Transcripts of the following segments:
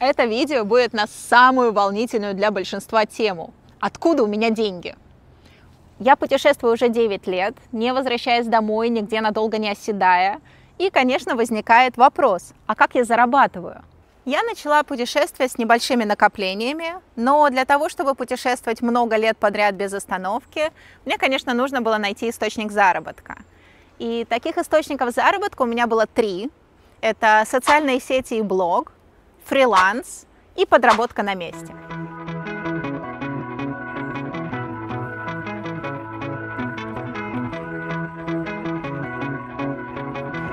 Это видео будет на самую волнительную для большинства тему. Откуда у меня деньги? Я путешествую уже 9 лет, не возвращаясь домой, нигде надолго не оседая. И, конечно, возникает вопрос, а как я зарабатываю? Я начала путешествие с небольшими накоплениями, но для того, чтобы путешествовать много лет подряд без остановки, мне, конечно, нужно было найти источник заработка. И таких источников заработка у меня было 3. Это социальные сети и блог, фриланс и подработка на месте.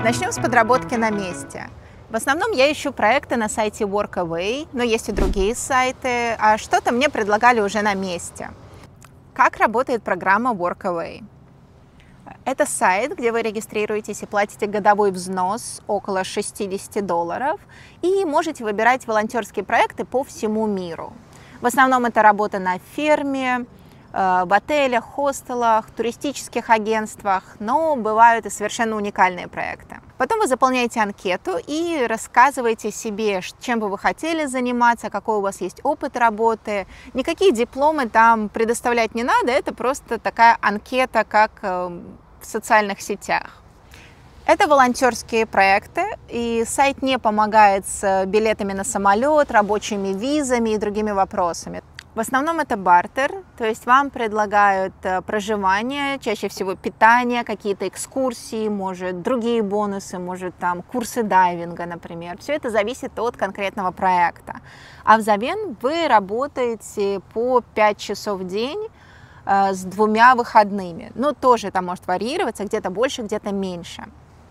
Начнем с подработки на месте. В основном я ищу проекты на сайте Workaway, но есть и другие сайты, а что-то мне предлагали уже на месте. Как работает программа Workaway? Это сайт, где вы регистрируетесь и платите годовой взнос около $60 и можете выбирать волонтерские проекты по всему миру. В основном это работа на ферме, в отелях, хостелах, туристических агентствах, но бывают и совершенно уникальные проекты. Потом вы заполняете анкету и рассказываете себе, чем бы вы хотели заниматься, какой у вас есть опыт работы. Никакие дипломы там предоставлять не надо, это просто такая анкета, как в социальных сетях. Это волонтерские проекты, и сайт не помогает с билетами на самолет, рабочими визами и другими вопросами. В основном это бартер, то есть вам предлагают проживание, чаще всего питание, какие-то экскурсии, может, другие бонусы, может, там курсы дайвинга, например. Все это зависит от конкретного проекта. А взамен вы работаете по 5 часов в день с 2 выходными. Но тоже это может варьироваться, где-то больше, где-то меньше.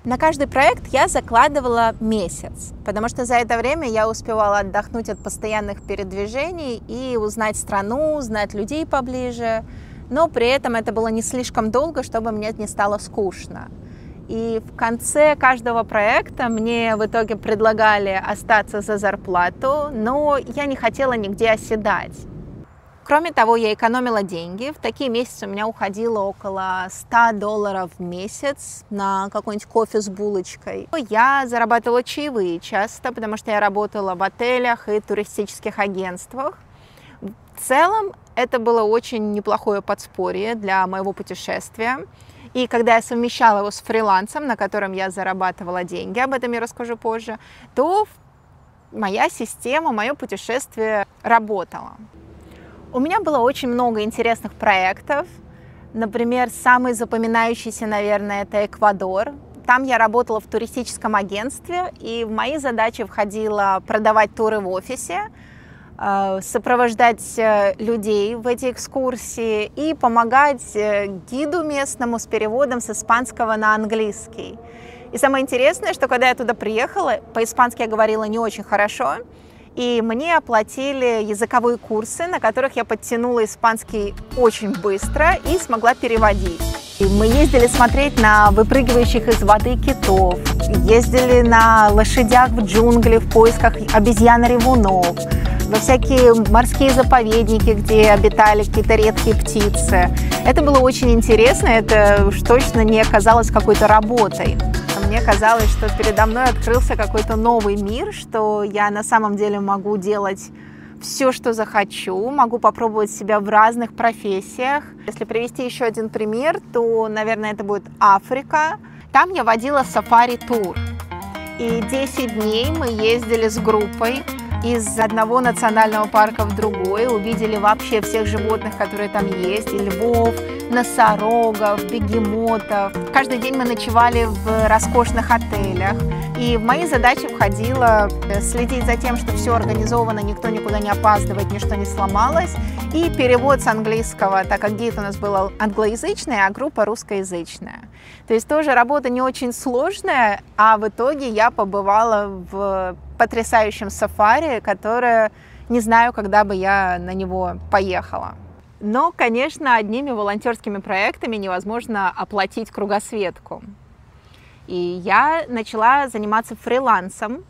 На каждый проект я закладывала месяц, потому что за это время я успевала отдохнуть от постоянных передвижений и узнать страну, узнать людей поближе, но при этом это было не слишком долго, чтобы мне не стало скучно. И в конце каждого проекта мне в итоге предлагали остаться за зарплату, но я не хотела нигде оседать. Кроме того, я экономила деньги. В такие месяцы у меня уходило около $100 в месяц на какой-нибудь кофе с булочкой. Я зарабатывала чаевые часто, потому что я работала в отелях и туристических агентствах. В целом, это было очень неплохое подспорье для моего путешествия. И когда я совмещала его с фрилансом, на котором я зарабатывала деньги, об этом я расскажу позже, то моя система, мое путешествие работало. У меня было очень много интересных проектов. Например, самый запоминающийся, наверное, это Эквадор. Там я работала в туристическом агентстве, и в мои задачи входило продавать туры в офисе, сопровождать людей в эти экскурсии и помогать гиду местному с переводом с испанского на английский. И самое интересное, что когда я туда приехала, по-испански я говорила не очень хорошо, и мне оплатили языковые курсы, на которых я подтянула испанский очень быстро и смогла переводить. И мы ездили смотреть на выпрыгивающих из воды китов, ездили на лошадях в джунгли в поисках обезьян-ревунов, во всякие морские заповедники, где обитали какие-то редкие птицы. Это было очень интересно, это уж точно не оказалось какой-то работой. Мне казалось, что передо мной открылся какой-то новый мир, что я на самом деле могу делать все, что захочу, могу попробовать себя в разных профессиях. Если привести еще один пример, то, наверное, это будет Африка. Там я водила сафари-тур. И 10 дней мы ездили с группой из одного национального парка в другой, увидели вообще всех животных, которые там есть, и львов, носорогов, бегемотов. Каждый день мы ночевали в роскошных отелях. И в мои задачи входило следить за тем, что все организовано, никто никуда не опаздывает, ничто не сломалось. И перевод с английского, так как гид у нас был англоязычный, а группа русскоязычная. То есть тоже работа не очень сложная, а в итоге я побывала в потрясающем сафари, которое не знаю, когда бы я на него поехала. Но, конечно, одними волонтерскими проектами невозможно оплатить кругосветку. И я начала заниматься фрилансом.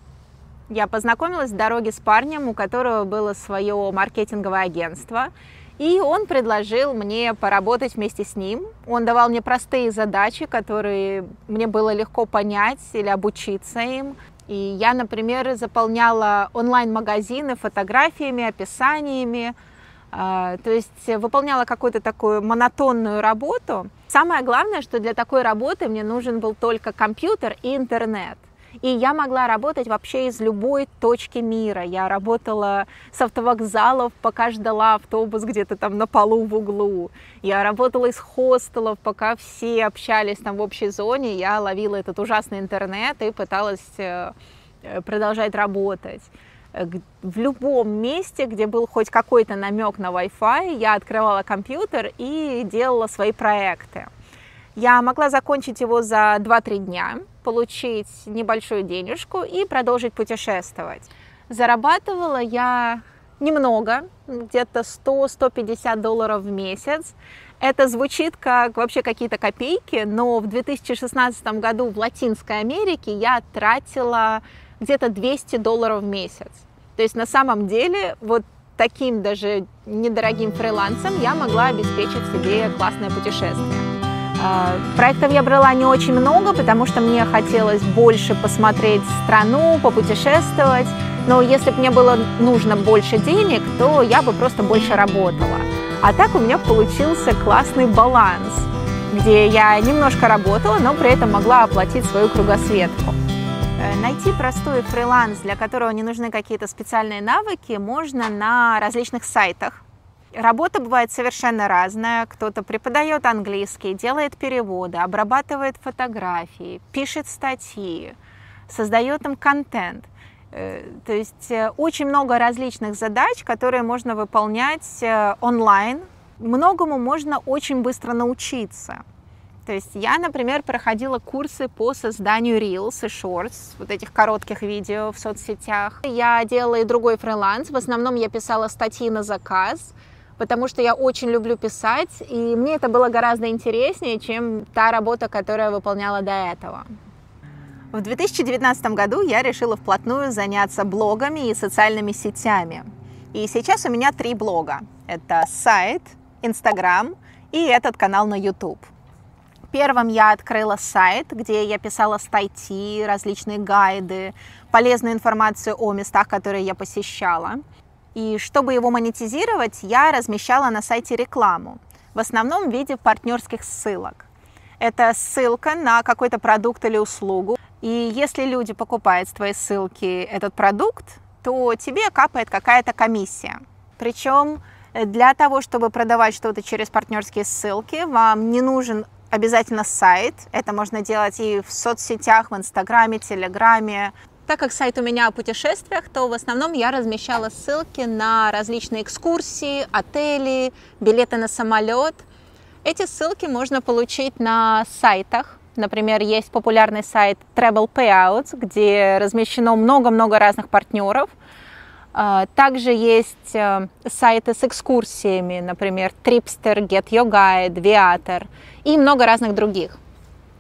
Я познакомилась в дороге с парнем, у которого было свое маркетинговое агентство. И он предложил мне поработать вместе с ним. Он давал мне простые задачи, которые мне было легко понять или обучиться им. И я, например, заполняла онлайн-магазины фотографиями, описаниями, то есть выполняла какую-то такую монотонную работу. Самое главное, что для такой работы мне нужен был только компьютер и интернет. И я могла работать вообще из любой точки мира. Я работала с автовокзалов, пока ждала автобус где-то там на полу в углу. Я работала из хостелов, пока все общались там в общей зоне. Я ловила этот ужасный интернет и пыталась продолжать работать. В любом месте, где был хоть какой-то намек на Wi-Fi, я открывала компьютер и делала свои проекты. Я могла закончить его за 2-3 дня, получить небольшую денежку и продолжить путешествовать. Зарабатывала я немного, где-то $100–150 в месяц. Это звучит как вообще какие-то копейки, но в 2016 году в Латинской Америке я тратила где-то $200 в месяц. То есть на самом деле вот таким даже недорогим фрилансом я могла обеспечить себе классное путешествие. Проектов я брала не очень много, потому что мне хотелось больше посмотреть страну, попутешествовать. Но если бы мне было нужно больше денег, то я бы просто больше работала. А так у меня получился классный баланс, где я немножко работала, но при этом могла оплатить свою кругосветку. Найти простой фриланс, для которого не нужны какие-то специальные навыки, можно на различных сайтах. Работа бывает совершенно разная. Кто-то преподает английский, делает переводы, обрабатывает фотографии, пишет статьи, создает им контент. То есть очень много различных задач, которые можно выполнять онлайн. Многому можно очень быстро научиться. То есть я, например, проходила курсы по созданию Reels и Shorts, вот этих коротких видео в соцсетях. Я делала и другой фриланс. В основном я писала статьи на заказ, потому что я очень люблю писать, и мне это было гораздо интереснее, чем та работа, которую я выполняла до этого. В 2019 году я решила вплотную заняться блогами и социальными сетями. И сейчас у меня 3 блога. Это сайт, Instagram и этот канал на YouTube. Первым я открыла сайт, где я писала статьи, различные гайды, полезную информацию о местах, которые я посещала. И чтобы его монетизировать, я размещала на сайте рекламу, в основном в виде партнерских ссылок. Это ссылка на какой-то продукт или услугу. И если люди покупают с твоей ссылки этот продукт, то тебе капает какая-то комиссия. Причем для того, чтобы продавать что-то через партнерские ссылки, вам не нужен обязательно сайт. Это можно делать и в соцсетях, в Инстаграме, Телеграме. Так как сайт у меня о путешествиях, то в основном я размещала ссылки на различные экскурсии, отели, билеты на самолет. Эти ссылки можно получить на сайтах. Например, есть популярный сайт Travel Payouts, где размещено много-много разных партнеров. Также есть сайты с экскурсиями, например, Tripster, Get Your Guide, Viator и много разных других.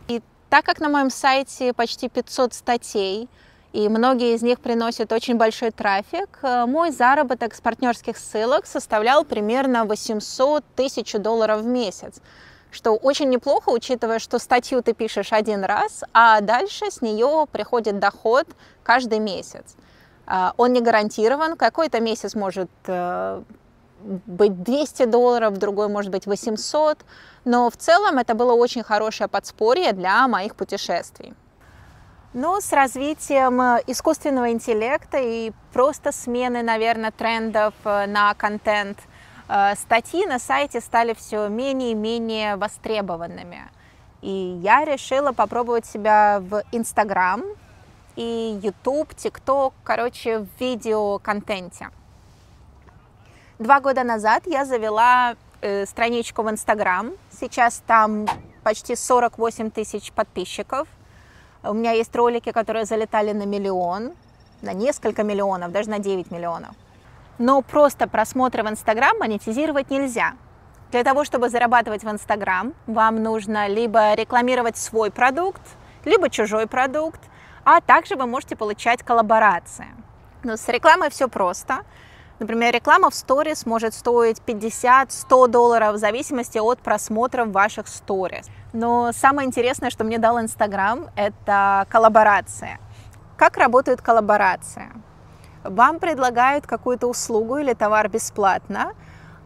И так как на моем сайте почти 500 статей, и многие из них приносят очень большой трафик, мой заработок с партнерских ссылок составлял примерно $800–1000 в месяц, что очень неплохо, учитывая, что статью ты пишешь один раз, а дальше с нее приходит доход каждый месяц. Он не гарантирован, какой-то месяц может быть $200, другой может быть 800, но в целом это было очень хорошее подспорье для моих путешествий. Но с развитием искусственного интеллекта и просто смены, наверное, трендов на контент, статьи на сайте стали все менее и менее востребованными. И я решила попробовать себя в Instagram и YouTube, TikTok, короче, в видеоконтенте. 2 года назад я завела страничку в Instagram. Сейчас там почти 48 тысяч подписчиков. У меня есть ролики, которые залетали на миллион, на несколько миллионов, даже на 9 миллионов. Но просто просмотры в Instagram монетизировать нельзя. Для того, чтобы зарабатывать в Instagram, вам нужно либо рекламировать свой продукт, либо чужой продукт, а также вы можете получать коллаборации. Но с рекламой все просто. Например, реклама в сторис может стоить $50–100 в зависимости от просмотров ваших сторис. Но самое интересное, что мне дал Instagram, это коллаборация. Как работает коллаборация? Вам предлагают какую-то услугу или товар бесплатно,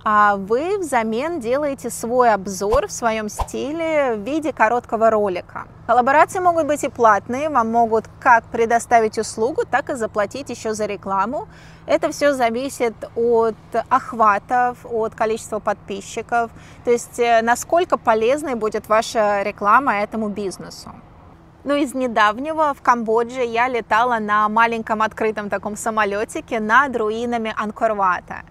а вы взамен делаете свой обзор в своем стиле в виде короткого ролика. Коллаборации могут быть и платные, вам могут как предоставить услугу, так и заплатить еще за рекламу. Это все зависит от охватов, от количества подписчиков, то есть насколько полезной будет ваша реклама этому бизнесу. Ну, из недавнего в Камбодже я летала на маленьком открытом таком самолетике над руинами Ангкор-Вата.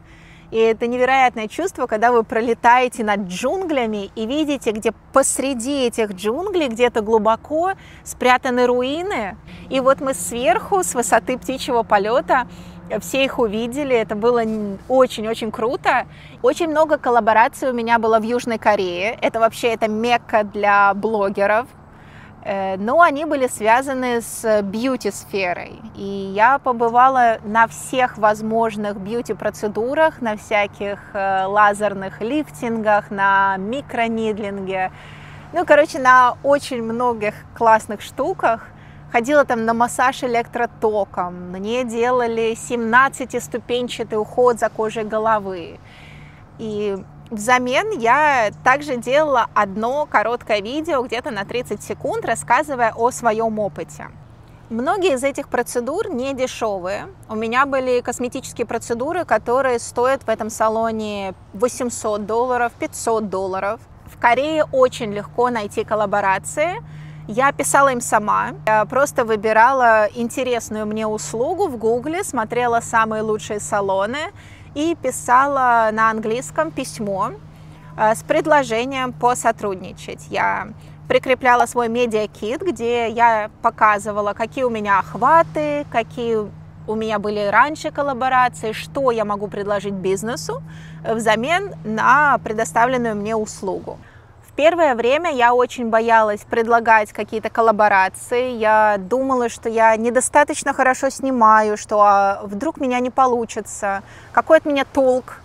И это невероятное чувство, когда вы пролетаете над джунглями и видите, где посреди этих джунглей, где-то глубоко спрятаны руины. И вот мы сверху, с высоты птичьего полета, все их увидели. Это было очень-очень круто. Очень много коллабораций у меня было в Южной Корее. Это вообще мекка для блогеров. Но они были связаны с бьюти-сферой. И я побывала на всех возможных бьюти-процедурах, на всяких лазерных лифтингах, на микронидлинге. Ну, короче, на очень многих классных штуках. Ходила там на массаж электротоком. Мне делали 17-ступенчатый уход за кожей головы. И взамен я также делала одно короткое видео, где-то на 30 секунд, рассказывая о своем опыте. Многие из этих процедур не дешевые. У меня были косметические процедуры, которые стоят в этом салоне $800, $500. В Корее очень легко найти коллаборации. Я писала им сама. Я просто выбирала интересную мне услугу в Гугле, смотрела самые лучшие салоны и писала на английском письмо с предложением посотрудничать. Я прикрепляла свой медиакит, где я показывала, какие у меня охваты, какие у меня были раньше коллаборации, что я могу предложить бизнесу взамен на предоставленную мне услугу. В первое время я очень боялась предлагать какие-то коллаборации. Я думала, что я недостаточно хорошо снимаю, что вдруг меня не получится, какой от меня толк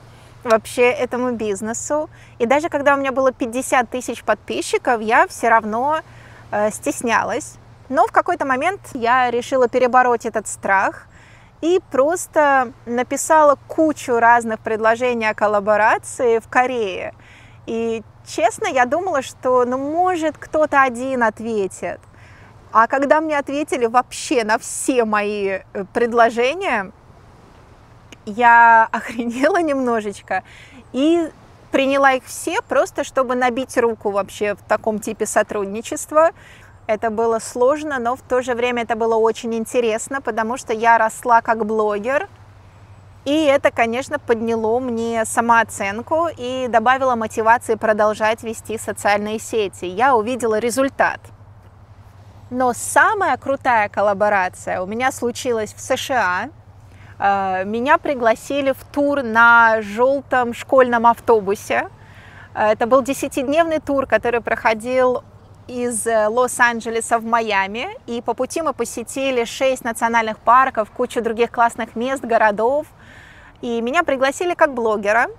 вообще этому бизнесу. И даже когда у меня было 50 тысяч подписчиков, я все равно стеснялась. Но в какой-то момент я решила перебороть этот страх и просто написала кучу разных предложений о коллаборации в Корее. И честно, я думала, что, может, кто-то один ответит. А когда мне ответили вообще на все мои предложения, я охренела немножечко и приняла их все просто, чтобы набить руку вообще в таком типе сотрудничества. Это было сложно, но в то же время это было очень интересно, потому что я росла как блогер. И это, конечно, подняло мне самооценку и добавило мотивации продолжать вести социальные сети. Я увидела результат. Но самая крутая коллаборация у меня случилась в США. Меня пригласили в тур на желтом школьном автобусе. Это был 10-дневный тур, который проходил из Лос-Анджелеса в Майами. И по пути мы посетили 6 национальных парков, кучу других классных мест, городов. И меня пригласили как блогера.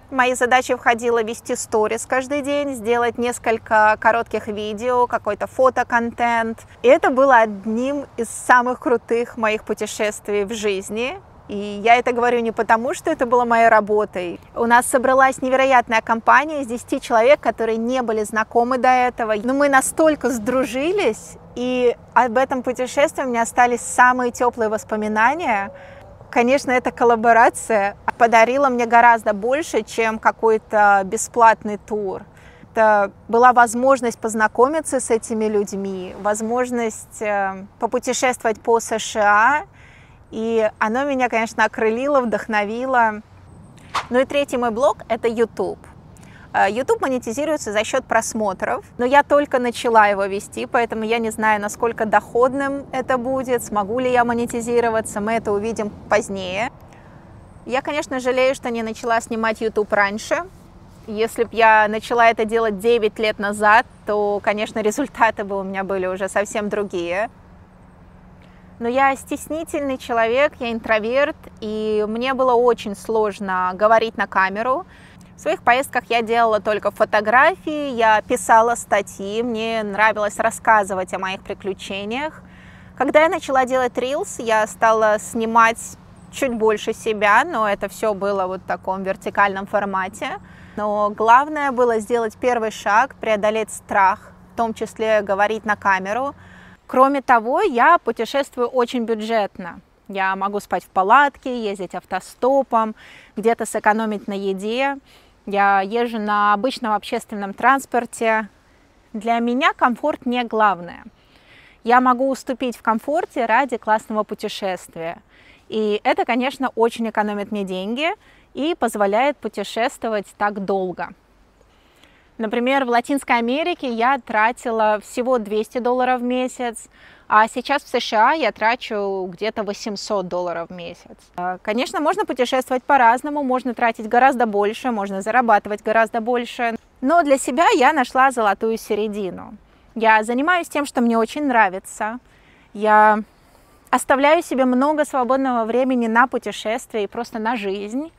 В мои задачи входило вести сторис каждый день, сделать несколько коротких видео, какой-то фотоконтент. И это было одним из самых крутых моих путешествий в жизни. И я это говорю не потому, что это было моей работой. У нас собралась невероятная компания из 10 человек, которые не были знакомы до этого. Но мы настолько сдружились, и об этом путешествии у меня остались самые теплые воспоминания. Конечно, эта коллаборация подарила мне гораздо больше, чем какой-то бесплатный тур. Это была возможность познакомиться с этими людьми, возможность попутешествовать по США, и оно меня, конечно, окрылило, вдохновило. Ну и третий мой блог – это YouTube. YouTube монетизируется за счет просмотров, но я только начала его вести, поэтому я не знаю, насколько доходным это будет, смогу ли я монетизироваться, мы это увидим позднее. Я, конечно, жалею, что не начала снимать YouTube раньше. Если бы я начала это делать 9 лет назад, то, конечно, результаты бы у меня были уже совсем другие. Но я стеснительный человек, я интроверт, и мне было очень сложно говорить на камеру. В своих поездках я делала только фотографии, я писала статьи, мне нравилось рассказывать о моих приключениях. Когда я начала делать Reels, я стала снимать чуть больше себя, но это все было вот в таком вертикальном формате. Но главное было сделать первый шаг, преодолеть страх, в том числе говорить на камеру. Кроме того, я путешествую очень бюджетно. Я могу спать в палатке, ездить автостопом, где-то сэкономить на еде. Я езжу на обычном общественном транспорте. Для меня комфорт не главное. Я могу уступить в комфорте ради классного путешествия. И это, конечно, очень экономит мне деньги и позволяет путешествовать так долго. Например, в Латинской Америке я тратила всего $200 в месяц, а сейчас в США я трачу где-то $800 в месяц. Конечно, можно путешествовать по-разному, можно тратить гораздо больше, можно зарабатывать гораздо больше. Но для себя я нашла золотую середину. Я занимаюсь тем, что мне очень нравится. Я оставляю себе много свободного времени на путешествия и просто на жизнь.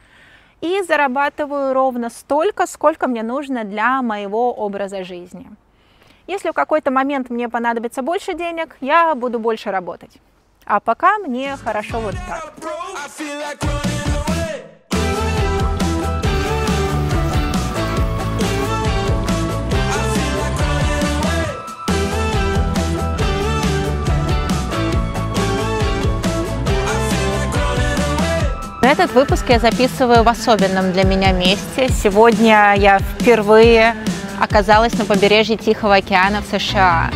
И зарабатываю ровно столько, сколько мне нужно для моего образа жизни. Если в какой-то момент мне понадобится больше денег, я буду больше работать. А пока мне хорошо вот так. Этот выпуск я записываю в особенном для меня месте. Сегодня я впервые оказалась на побережье Тихого океана в США.